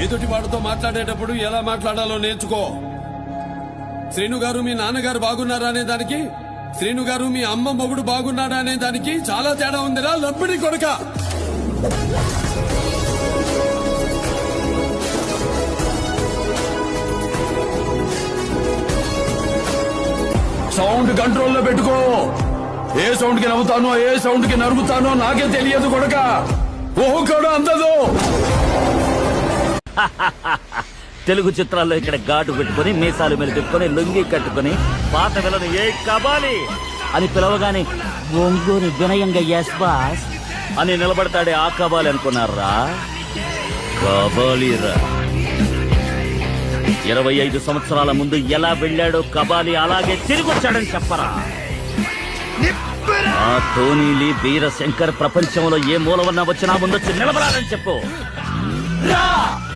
ఎదుటి వాడితో మాట్లాడేటప్పుడు ఎలా మాట్లాడాలో నేర్చుకో. శ్రీను గారు మీ నాన్నగారు బాగున్నారా అనే దానికి, శ్రీను గారు మీ అమ్మ మొగుడు బాగున్నాడా అనే దానికి చాలా తేడా ఉందిరా లబ్బడి కొడక. సౌండ్ కంట్రోల్లో పెట్టుకో. ఏ సౌండ్ కి నవ్వుతానో ఏ సౌండ్ కి నరుగుతానో నాకే తెలియదు కొడక. ఓహో కూడా అందదు. తెలుగు చిత్రాల్లో ఇక్కడ ఘాటు పెట్టుకుని మీసాలు మీద తిప్పుకొని లుంగి కట్టుకుని పాత పిల్లని ఏ కబాలి అని పిలవగానే ఒంగోని వినయంగా ఎస్ బాస్ అని నిలబడతాడే ఆ కబాలి అనుకున్నారా? కబాలిరా. 25 సంవత్సరాల ముందు ఎలా వెళ్ళాడో కబాలి అలాగే తిరిగొచ్చాడని చెప్పరా? ఆ టోనీలి వీరశంకర్ ప్రపంచంలో ఏ మూలవన్నా వచ్చినా ముందొచ్చి నిలబడాలని చెప్పు.